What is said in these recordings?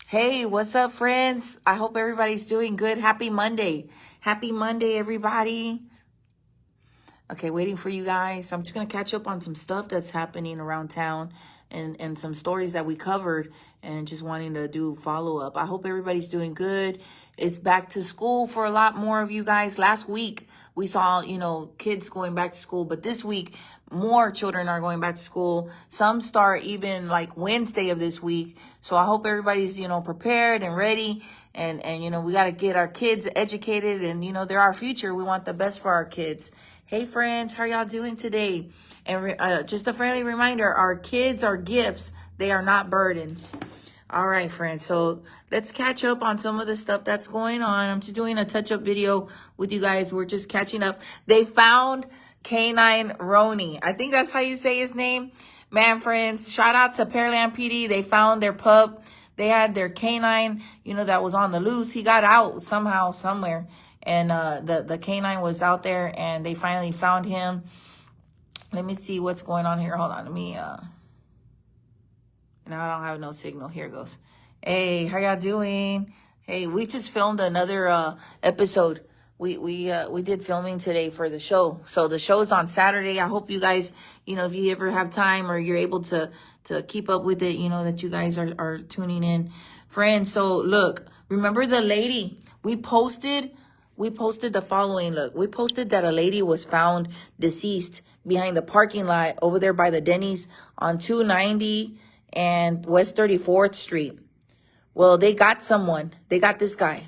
Hey, what's up, friends? I hope everybody's doing good. Happy Monday. Happy Monday, everybody. Okay, waiting for you guys. I'm just going to catch up on some stuff that's happening around town and some stories that we covered and just wanting to do follow up. I hope everybody's doing good. It's back to school for a lot more of you guys. Last week, we saw, kids going back to school, but this week, more children are going back to school. Some start even like Wednesday of this week. So I hope everybody's, prepared and ready. And we got to get our kids educated and, they're our future. We want the best for our kids. Hey friends, how y'all doing today? And just a friendly reminder, our kids are gifts. They are not burdens. All right, friends. So let's catch up on some of the stuff that's going on. I'm just doing a touch-up video with you guys. We're just catching up. They found Canine Roney. I think that's how you say his name. Man, friends, shout out to Pearland PD. They found their pup. They had their canine, that was on the loose. He got out somehow, somewhere. And the canine was out there, and they finally found him. Let me see what's going on here. Hold on. Let me, now I don't have no signal. Here it goes. Hey, how y'all doing? Hey, we just filmed another episode. We did filming today for the show. So the show's on Saturday. I hope you guys, if you ever have time or you're able to keep up with it, that you guys are tuning in. Friends, so look, remember the lady we posted the following. Look, we posted that a lady was found deceased behind the parking lot over there by the Denny's on 290 and West 34th Street. Well, they got someone. They got this guy.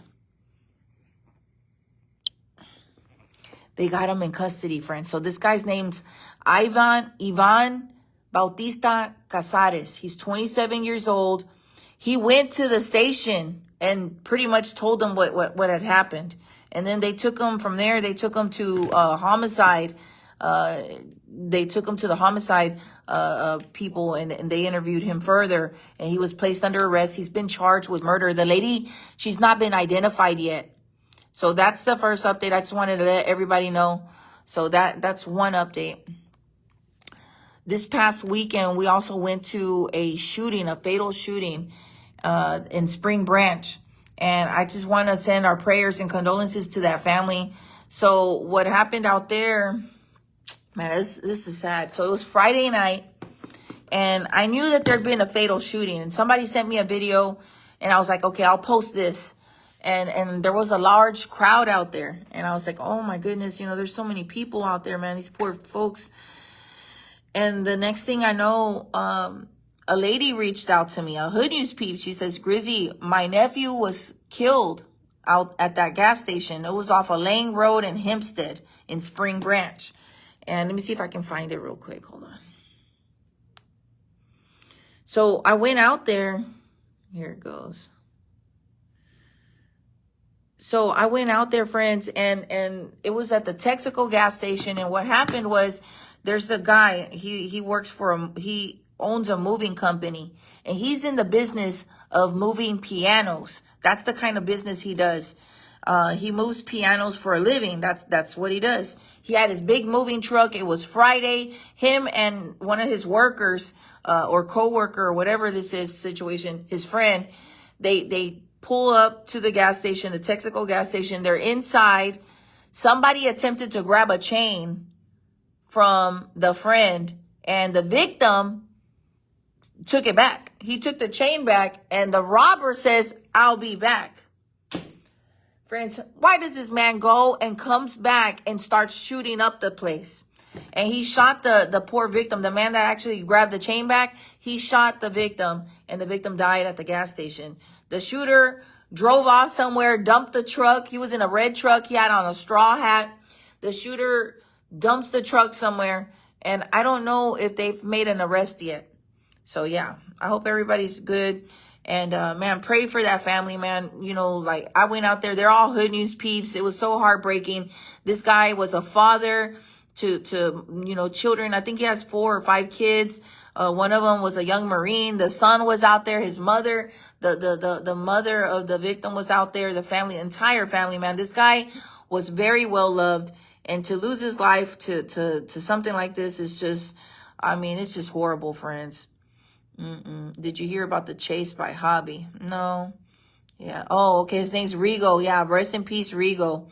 They got him in custody, friends. So this guy's name's Ivan Bautista Casares. He's 27 years old. He went to the station and pretty much told them what had happened. And then they took him from there. They took him to homicide. They took him to the homicide people, and they interviewed him further. And he was placed under arrest. He's been charged with murder. The lady, she's not been identified yet. So that's the first update. I just wanted to let everybody know. So that's one update. This past weekend, we also went to a fatal shooting in Spring Branch. And I just want to send our prayers and condolences to that family. So what happened out there, man, this is sad. So it was Friday night, and I knew that there'd been a fatal shooting. And somebody sent me a video, and I was like, okay, I'll post this. And there was a large crowd out there. And I was like, oh my goodness, there's so many people out there, man. These poor folks. And the next thing I know, a lady reached out to me, a Hood News peep. She says, Grizzy, my nephew was killed out at that gas station. It was off a Lang Road in Hempstead in Spring Branch. And let me see if I can find it real quick. Hold on. So I went out there. Here it goes. So I went out there, friends, and it was at the Texaco gas station. And what happened was, there's the guy, he works he owns a moving company, and he's in the business of moving pianos. That's the kind of business he does. He moves pianos for a living. That's what he does. He had his big moving truck. It was Friday. Him and one of his workers, or co-worker, or whatever this is situation, his friend, they pull up to the gas station, the Texaco gas station. They're inside. Somebody attempted to grab a chain from the friend, and the victim took it back. He took the chain back, and the robber says, I'll be back. Friends, why does this man go and comes back and starts shooting up the place? And he shot the poor victim, the man that actually grabbed the chain back. He shot the victim, and the victim died at the gas station. The shooter drove off somewhere, dumped the truck. He was in a red truck. He had on a straw hat. The shooter dumps the truck somewhere, and I don't know if they've made an arrest yet. So yeah, I hope everybody's good. And man, pray for that family, man. Like, I went out there. They're all Hood News peeps. It was so heartbreaking. This guy was a father to children. I think he has 4 or 5 kids. One of them was a young Marine. The son was out there. His mother, the mother of the victim was out there. The family, entire family, man. This guy was very well loved. And to lose his life to something like this is just, it's just horrible, friends. Did you hear about the chase by Hobby? No. Yeah. Oh, okay. His name's Rigo. Yeah. Rest in peace, Rigo.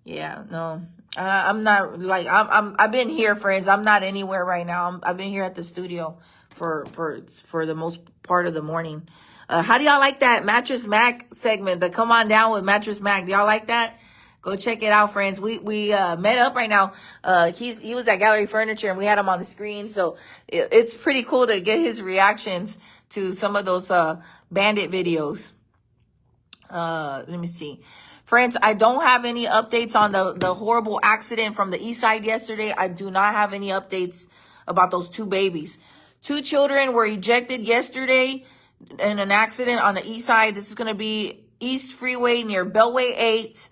Yeah. No. I'm not like I've been here, friends. I'm not anywhere right now. I've been here at the studio for the most part of the morning. How do y'all like that Mattress Mac segment? The Come On Down with Mattress Mac. Do y'all like that? Go check it out, friends. We met up right now. He was at Gallery Furniture and we had him on the screen, so it's pretty cool to get his reactions to some of those bandit videos. Let me see. Friends, I don't have any updates on the horrible accident from the east side yesterday. I do not have any updates about those two babies. Two children were ejected yesterday in an accident on the east side. This is going to be East Freeway near Beltway 8.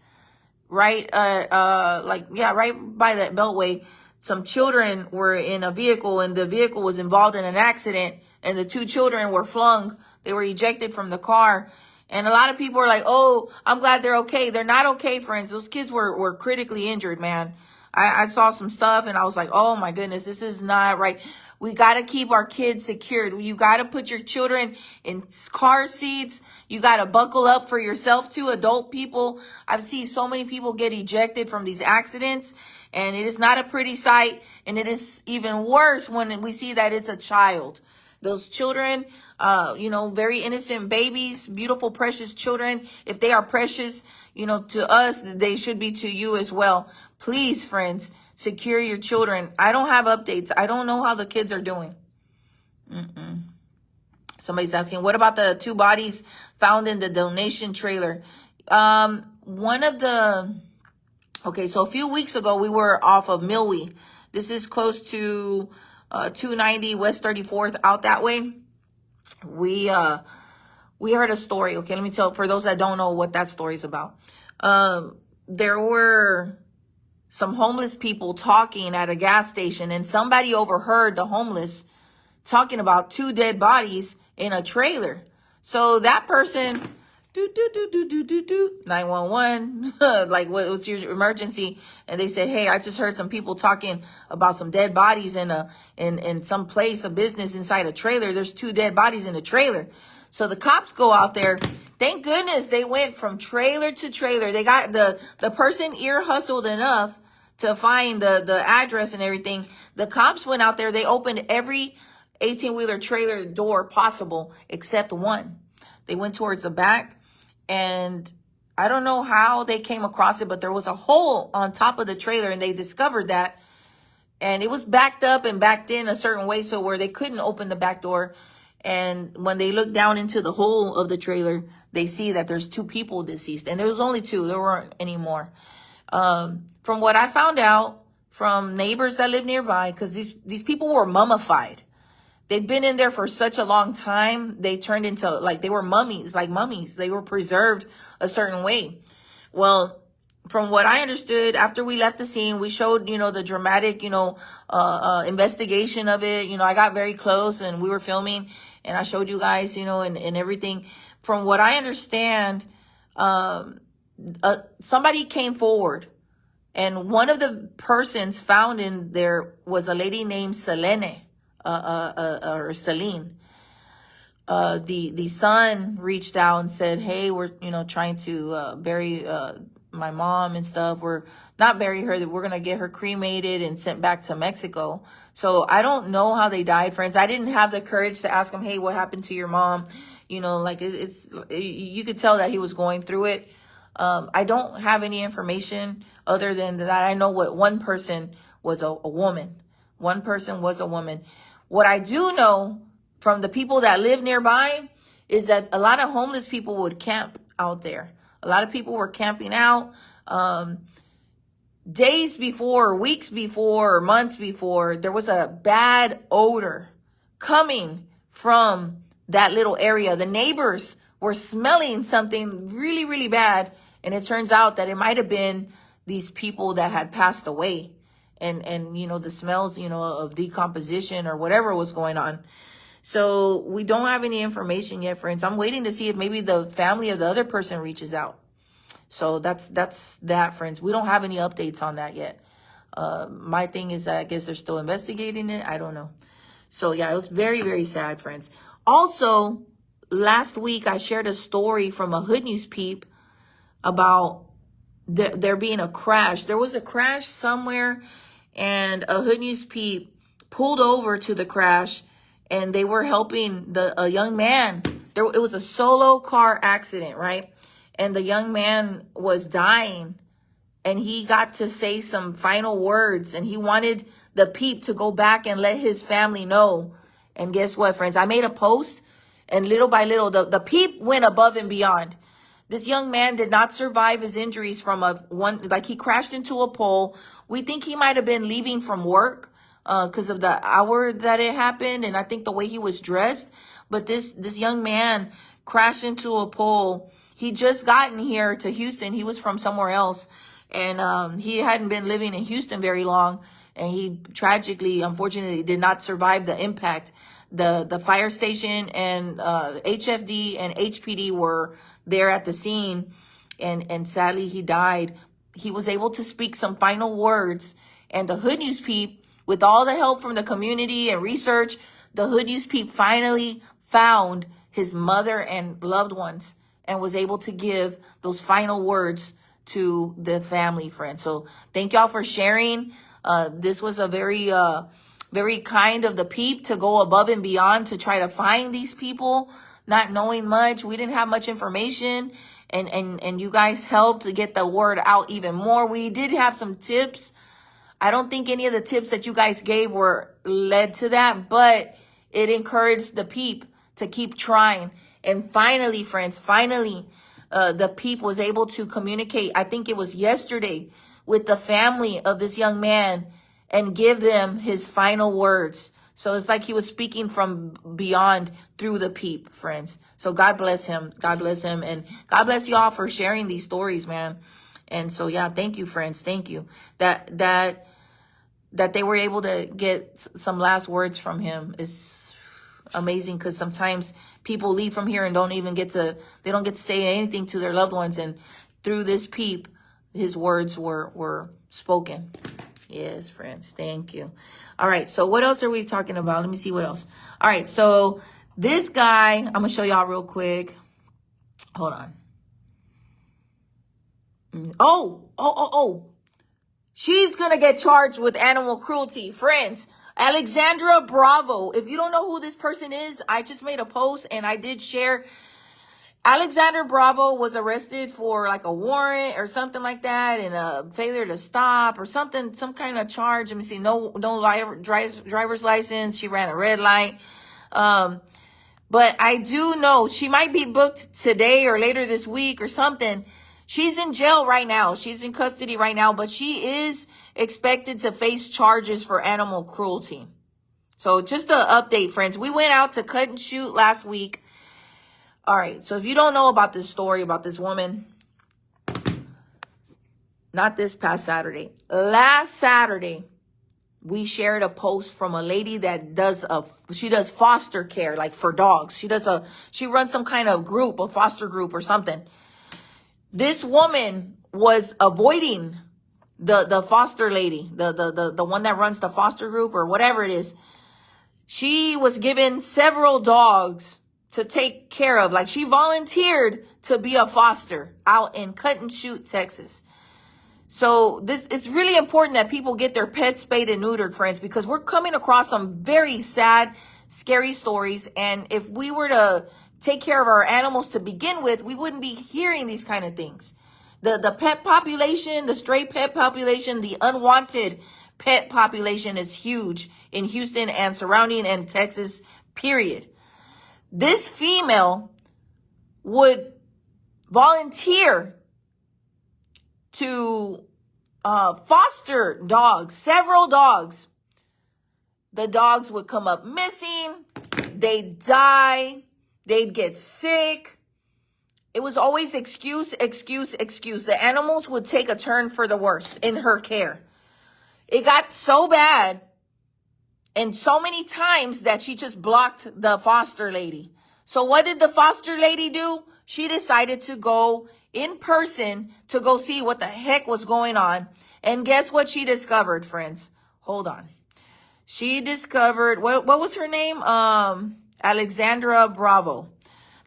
Right, right by that Beltway. Some children were in a vehicle and the vehicle was involved in an accident and the two children were flung. They were ejected from the car. And a lot of people are like, oh, I'm glad they're okay. They're not okay, friends. Those kids were critically injured, man. I saw some stuff and I was like, oh my goodness, this is not right. We got to keep our kids secured. You got to put your children in car seats. You got to buckle up for yourself too, adult people. I've seen so many people get ejected from these accidents and it is not a pretty sight. And it is even worse when we see that it's a child. Those children, very innocent babies, beautiful, precious children. If they are precious, to us, they should be to you as well. Please, friends, secure your children. I don't have updates. I don't know how the kids are doing. Somebody's asking, what about the two bodies found in the donation trailer? So a few weeks ago, we were off of Milwee. This is close to 290 West 34th out that way. We heard a story. Okay, let me tell, for those that don't know what that story is about. There were some homeless people talking at a gas station and somebody overheard the homeless talking about two dead bodies in a trailer. So that person, 911, like what's your emergency? And they said, hey, I just heard some people talking about some dead bodies in some place, a business inside a trailer. There's two dead bodies in a trailer. So the cops go out there. Thank goodness they went from trailer to trailer. They got the person ear hustled enough to find the address and everything. The cops went out there. They opened every 18-wheeler trailer door possible except one. They went towards the back and I don't know how they came across it, but there was a hole on top of the trailer and they discovered that. And it was backed up and backed in a certain way so where they couldn't open the back door. And when they look down into the hole of the trailer, they see that there's two people deceased. And there was only two. There weren't any more. From what I found out from neighbors that live nearby, because these people were mummified. They'd been in there for such a long time. They turned into, like, they were mummies, like mummies. They were preserved a certain way. Well, from what I understood, after we left the scene, we showed, the dramatic, investigation of it. I got very close and we were filming and I showed you guys, and everything. From what I understand, somebody came forward and one of the persons found in there was a lady named Selene, or Celine. The son reached out and said, hey, we're, trying to, bury, my mom and stuff. We're not bury her, that we're going to get her cremated and sent back to Mexico. So I don't know how they died, friends. I didn't have the courage to ask him, hey, what happened to your mom? You could tell that he was going through it. I don't have any information other than that. I know what one person was a woman. One person was a woman. What I do know from the people that live nearby is that a lot of homeless people would camp out there. A lot of people were camping out days before, weeks before, months before. There was a bad odor coming from that little area. The neighbors were smelling something really, really bad. And it turns out that it might have been these people that had passed away. And the smells, of decomposition or whatever was going on. So we don't have any information yet, friends. I'm waiting to see if maybe the family of the other person reaches out. So that's that, friends. We don't have any updates on that yet. My thing is that I guess they're still investigating it. I don't know. So yeah, it was very, very sad, friends. Also, last week I shared a story from a Hood News peep about there being a crash. There was a crash somewhere, and a Hood News peep pulled over to the crash, and they were helping a young man. It was a solo car accident, right? And the young man was dying, and he got to say some final words, and he wanted the peep to go back and let his family know. And guess what, friends? I made a post, and little by little, the peep went above and beyond. This young man did not survive his injuries from like he crashed into a pole. We think he might have been leaving from work because of the hour that it happened, and I think the way he was dressed. But this young man crashed into a pole. He just gotten here to Houston. He was from somewhere else, and he hadn't been living in Houston very long, and he tragically, unfortunately, did not survive the impact. The fire station and HFD and HPD were there at the scene, and sadly he died. He was able to speak some final words, and the Hood News peep, with all the help from the community and research, the Hood News peep finally found his mother and loved ones and was able to give those final words to the family, friends. So thank y'all for sharing. This was a very kind of the peep to go above and beyond to try to find these people, not knowing much. We didn't have much information, and you guys helped to get the word out even more. We did have some tips. I don't think any of the tips that you guys gave were led to that, but it encouraged the peep to keep trying. And finally, friends, the peep was able to communicate, I think it was yesterday, with the family of this young man and give them his final words. So it's like he was speaking from beyond through the peep, friends. So God bless him. God bless him. And God bless y'all for sharing these stories, man. And so, yeah, thank you, friends. Thank you that they were able to get some last words from him. Is amazing, because sometimes people leave from here and don't get to say anything to their loved ones. And through this peep, his words were spoken. Yes, friends. Thank you. All right. So what else are we talking about? Let me see what else. All right. So this guy, I'm going to show y'all real quick. Hold on. Oh. She's going to get charged with animal cruelty. Friends, Alexandra Bravo. If you don't know who this person is, I just made a post and I did share. Alexander Bravo was arrested for like a warrant or something like that, and a failure to stop or something, some kind of charge. Let me see. No driver's license. She ran a red light. But I do know she might be booked today or later this week or something. She's in jail right now. She's in custody right now, but she is expected to face charges for animal cruelty. So just an update, friends. We went out to cut and shoot last week. All right, so if you don't know about this story about this woman, not this past Saturday, last Saturday, we shared a post from a lady that does foster care, like for dogs. She runs some kind of group, a foster group or something. This woman was avoiding the foster lady, the one that runs the foster group or whatever it is. She was given several dogs to take care of. Like, she volunteered to be a foster out in Cut and Shoot, Texas. So it's really important that people get their pets spayed and neutered, friends, because we're coming across some very sad, scary stories. And if we were to take care of our animals to begin with, we wouldn't be hearing these kind of things. The pet population, the stray pet population, the unwanted pet population is huge in Houston and surrounding and Texas, period. This female would volunteer to foster dogs, several dogs. The dogs would come up missing. They'd die. They'd get sick. It was always excuse. The animals would take a turn for the worst in her care. It got so bad and so many times that she just blocked the foster lady. So what did the foster lady do? She decided to go in person to go see what the heck was going on. And guess what she discovered, friends? Hold on. She discovered, what was her name? Alexandra Bravo.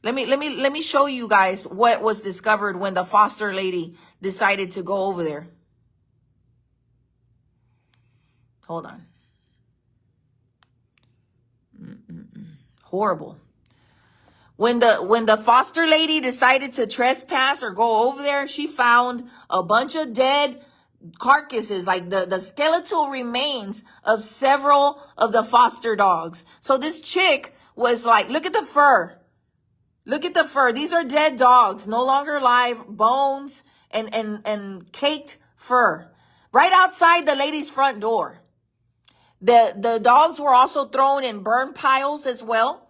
Let me show you guys what was discovered when the foster lady decided to go over there. Hold on. Horrible. When the foster lady decided to trespass or go over there, she found a bunch of dead carcasses, like the skeletal remains of several of the foster dogs. So this chick was like, look at the fur. Look at the fur. These are dead dogs, no longer alive, bones and caked fur. Right outside the lady's front door. The dogs were also thrown in burn piles as well.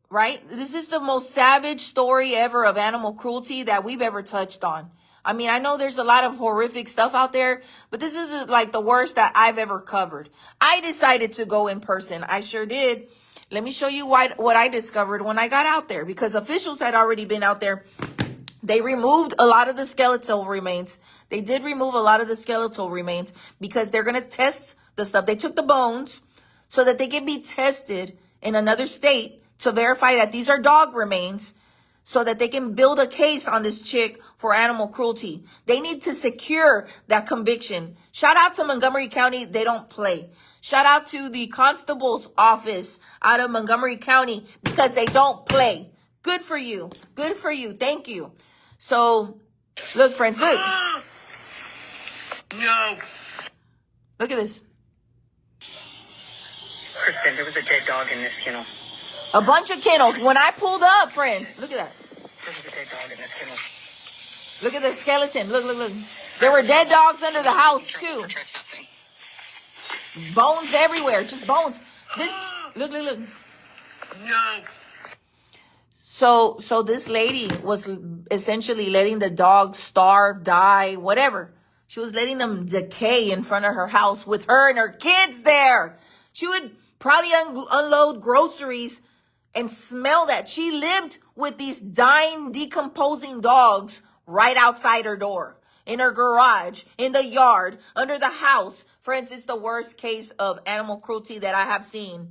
Right? This is the most savage story ever of animal cruelty that we've ever touched on. I mean, I know there's a lot of horrific stuff out there, but this is like the worst that I've ever covered. I decided to go in person. I sure did. Let me show you what I discovered when I got out there, because officials had already been out there. They removed a lot of the skeletal remains. They did remove a lot of the skeletal remains because they're going to test the stuff. They took the bones so that they can be tested in another state to verify that these are dog remains, so that they can build a case on this chick for animal cruelty. They need to secure that conviction. Shout out to Montgomery County. They don't play. Shout out to the constable's office out of Montgomery County, because they don't play. Good for you. Good for you. Thank you. So, look, friends, look. No. Look at this. Kristen, there was a dead dog in this kennel. A bunch of kennels. When I pulled up, friends, look at that. There's a dead dog in this kennel. Look at the skeleton. Look, look, look. There were dead dogs under the house, too. Bones everywhere. Just bones. This, look, look, look. No. So this lady was essentially letting the dogs starve, die, whatever. She was letting them decay in front of her house with her and her kids there. She would probably unload groceries and smell that. She lived with these dying, decomposing dogs right outside her door, in her garage, in the yard, under the house. Friends, it's the worst case of animal cruelty that I have seen.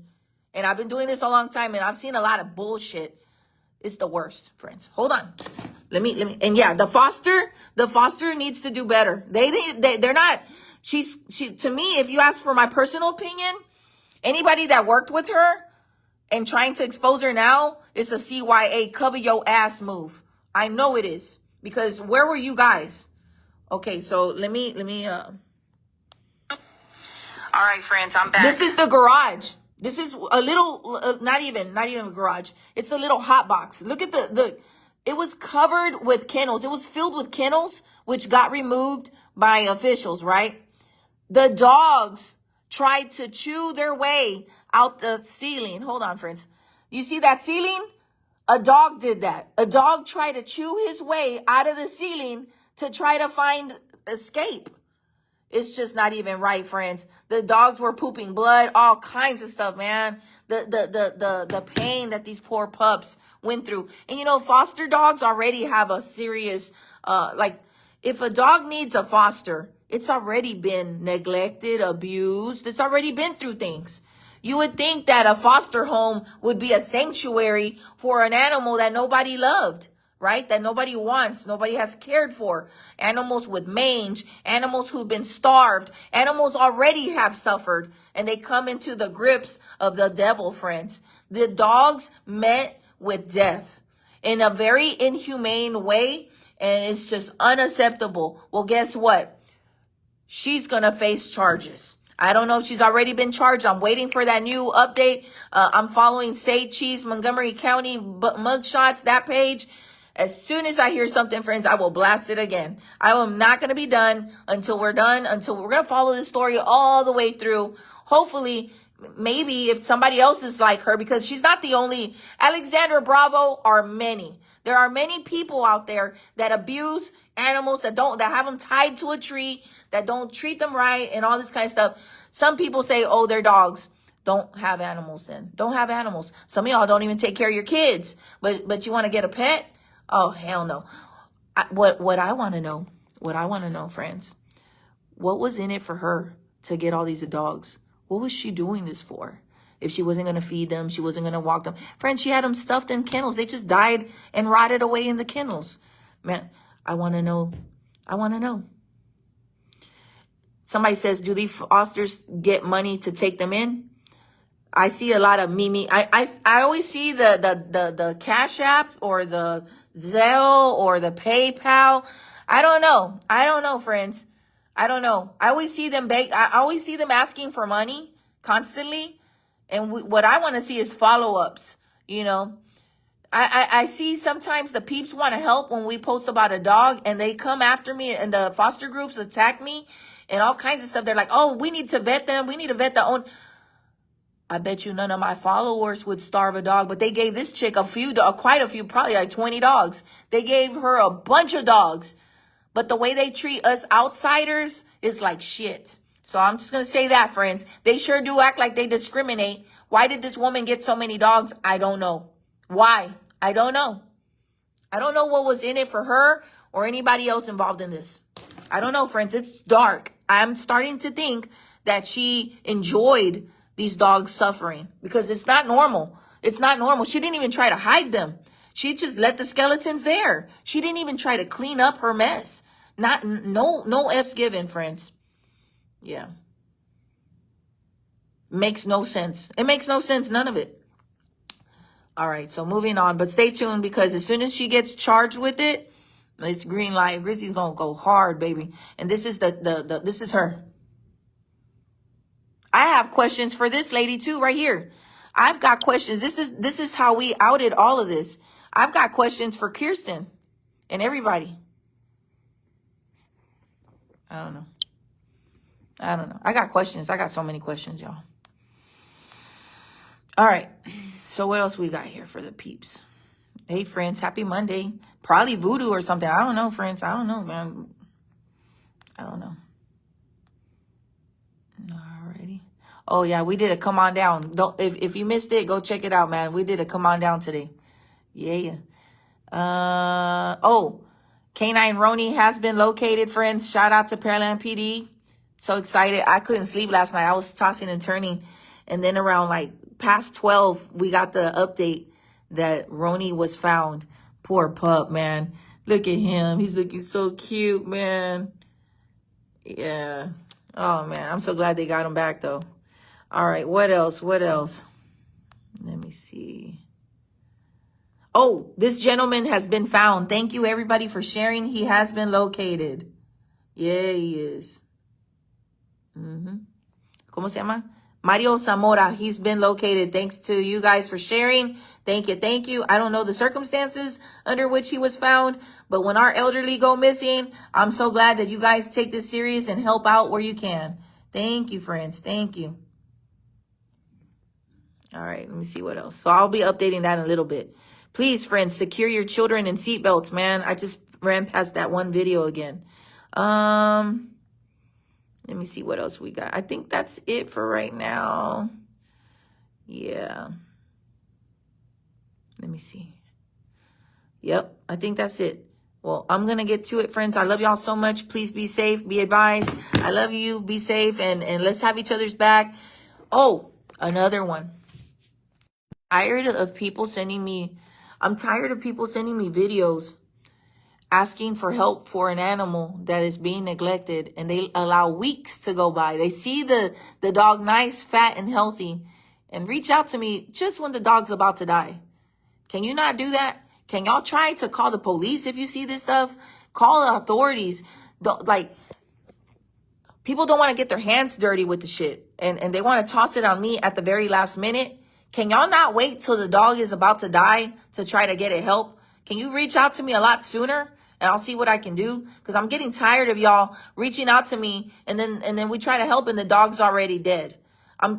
And I've been doing this a long time, and I've seen a lot of bullshit. It's the worst, friends. Hold on. Let me. And yeah, the foster needs to do better. They're not, she, to me, if you ask for my personal opinion, anybody that worked with her and trying to expose her now is a CYA cover your ass move. I know it is, because where were you guys? Okay, so let me. All right, friends, I'm back. This is the garage. This is a little, not even a garage. It's a little hot box. Look at it was covered with kennels. It was filled with kennels, which got removed by officials, right? The dogs tried to chew their way out the ceiling. Hold on, friends. You see that ceiling? A dog did that. A dog tried to chew his way out of the ceiling to try to find escape. It's just not even right, friends. The dogs were pooping blood, all kinds of stuff, man. The pain that these poor pups went through. And you know, foster dogs already have a serious, if a dog needs a foster, it's already been neglected, abused. It's already been through things. You would think that a foster home would be a sanctuary for an animal that nobody loved, right? That nobody wants, nobody has cared for. Animals with mange, animals who've been starved, animals already have suffered, and they come into the grips of the devil, friends. The dogs met with death in a very inhumane way, and it's just unacceptable. Well, guess what? She's going to face charges. I don't know if she's already been charged. I'm waiting for that new update. I'm following Say Cheese Montgomery County mugshots, that page. As soon as I hear something, friends, I will blast it again. I am not going to be done until we're done, until we're going to follow this story all the way through. Hopefully, maybe if somebody else is like her, because she's not the only. Alexandra Bravo are many. There are many people out there that abuse animals, that have them tied to a tree, that don't treat them right, and all this kind of stuff. Some people say, oh, they're dogs. Don't have animals then. Don't have animals. Some of y'all don't even take care of your kids, but you want to get a pet? Oh, hell no. What I want to know, friends, what was in it for her to get all these dogs? What was she doing this for? If she wasn't going to feed them, she wasn't going to walk them. Friends, she had them stuffed in kennels. They just died and rotted away in the kennels. Man, I want to know. I want to know. Somebody says, do these fosters get money to take them in? I see a lot of Mimi. I always see the Cash App or the Zelle or the PayPal. I don't know. I don't know, friends. I don't know. I always see them beg. I always see them asking for money constantly. And what I want to see is follow-ups. You know, I see sometimes the peeps want to help when we post about a dog, and they come after me, and the foster groups attack me and all kinds of stuff. They're like, oh, we need to vet them. We need to vet the own. I bet you none of my followers would starve a dog, but they gave this chick quite a few, probably like 20 dogs. They gave her a bunch of dogs, but the way they treat us outsiders is like shit. So I'm just going to say that, friends. They sure do act like they discriminate. Why did this woman get so many dogs? I don't know. Why? I don't know. I don't know what was in it for her or anybody else involved in this. I don't know, friends. It's dark. I'm starting to think that she enjoyed these dogs suffering because it's not normal. It's not normal. She didn't even try to hide them. She just let the skeletons there. She didn't even try to clean up her mess. No F's given, friends. Yeah. Makes no sense. It makes no sense. None of it. All right. So moving on, but stay tuned because as soon as she gets charged with it, it's green light. Grizzy's going to go hard, baby. And this is this is her. I have questions for this lady too, right here. I've got questions. This is how we outed all of this. I've got questions for Kirsten and everybody. I don't know. I got questions. I got so many questions, y'all. All right. So what else we got here for the peeps? Hey, friends. Happy Monday. Probably voodoo or something. I don't know, friends. I don't know, man. I don't know. Alrighty. Oh yeah, we did a come on down. If you missed it, go check it out, man. We did a come on down today. Yeah. Oh, Canine Roni has been located, friends. Shout out to Pearland PD. So excited. I couldn't sleep last night. I was tossing and turning. And then around like past 12, we got the update that Roni was found. Poor pup, man. Look at him. He's looking so cute, man. Yeah. Oh, man. I'm so glad they got him back, though. All right. What else? What else? Let me see. Oh, this gentleman has been found. Thank you, everybody, for sharing. He has been located. Yeah, he is. ¿Cómo se llama? Mario Zamora. He's been located. Thanks to you guys for sharing. Thank you. Thank you. I don't know the circumstances under which he was found, but when our elderly go missing, I'm so glad that you guys take this serious and help out where you can. Thank you, friends. Thank you. All right. Let me see what else. So I'll be updating that in a little bit. Please, friends, secure your children in seatbelts, man. I just ran past that one video again. Let me see what else we got. I think that's it for right now. Yeah. Let me see. Yep, I think that's it. Well, I'm going to get to it, friends. I love y'all so much. Please be safe. Be advised. I love you. Be safe. And let's have each other's back. Oh, another one. I'm tired of people sending me videos asking for help for an animal that is being neglected, and they allow weeks to go by. They see the dog nice, fat, and healthy, and reach out to me just when the dog's about to die. Can you not do that? Can y'all try to call the police if you see this stuff? Call the authorities. People don't want to get their hands dirty with the shit, and they want to toss it on me at the very last minute. Can y'all not wait till the dog is about to die to try to get it help? Can you reach out to me a lot sooner? And I'll see what I can do, because I'm getting tired of y'all reaching out to me and then we try to help and the dog's already dead.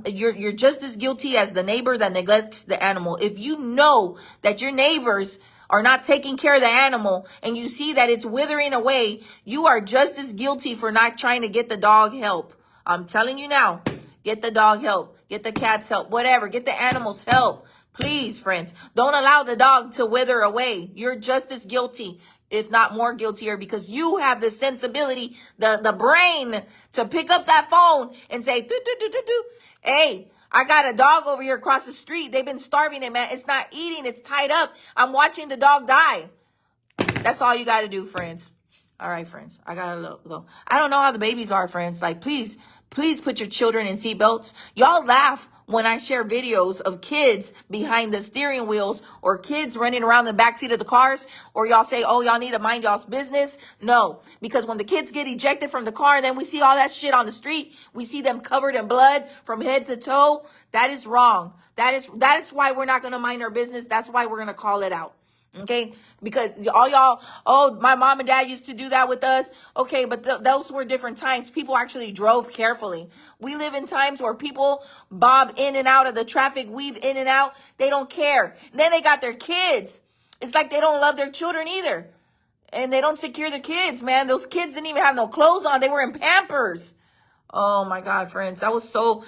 You're just as guilty as the neighbor that neglects the animal. If you know that your neighbors are not taking care of the animal and you see that it's withering away, you are just as guilty for not trying to get the dog help. I'm telling you now, get the dog help, get the cats help, whatever, get the animals help. Please, friends, don't allow the dog to wither away. You're just as guilty, if not more guiltier, because you have the sensibility, the brain to pick up that phone and say, do, do, do, do, do. Hey, I got a dog over here across the street. They've been starving it, man. It's not eating. It's tied up. I'm watching the dog die. That's all you got to do, friends. All right, friends. I got to go. I don't know how the babies are, friends. Like, please put your children in seatbelts. Y'all laugh when I share videos of kids behind the steering wheels or kids running around the backseat of the cars, or y'all say, oh, y'all need to mind y'all's business. No, because when the kids get ejected from the car and then we see all that shit on the street, we see them covered in blood from head to toe. That is wrong. That is why we're not going to mind our business. That's why we're going to call it out. Okay, because all y'all, oh, my mom and dad used to do that with us. Okay, but those were different times. People actually drove carefully. We live in times where people bob in and out of the traffic, weave in and out. They don't care. And then they got their kids. It's like they don't love their children either. And they don't secure the kids, man. Those kids didn't even have no clothes on. They were in Pampers. Oh my God, friends. That was so...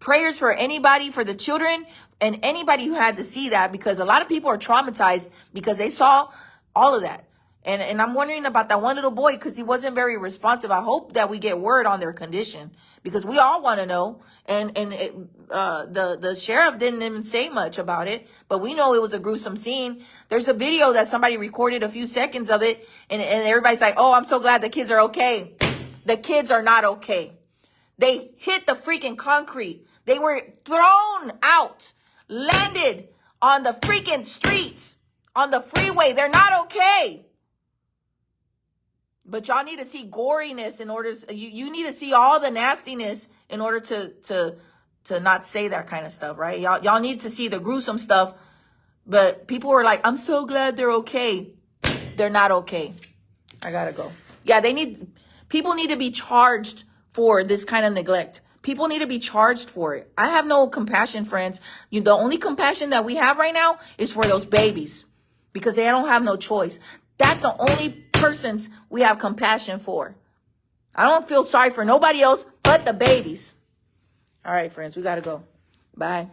Prayers for anybody, for the children, and anybody who had to see that, because a lot of people are traumatized because they saw all of that. And I'm wondering about that one little boy because he wasn't very responsive. I hope that we get word on their condition because we all want to know. And the sheriff didn't even say much about it, but we know it was a gruesome scene. There's a video that somebody recorded a few seconds of it, and everybody's like, oh, I'm so glad the kids are okay. The kids are not okay. They hit the freaking concrete. They were thrown out, landed on the freaking street, on the freeway. They're not okay. But y'all need to see goriness in order. You need to see all the nastiness in order to not say that kind of stuff, right? Y'all need to see the gruesome stuff. But people were like, I'm so glad they're okay. They're not okay. I gotta go. Yeah, people need to be charged for this kind of neglect. People need to be charged for it. I have no compassion, friends. The only compassion that we have right now is for those babies because they don't have no choice. That's the only persons we have compassion for. I don't feel sorry for nobody else but the babies. All right, friends, we got to go. Bye.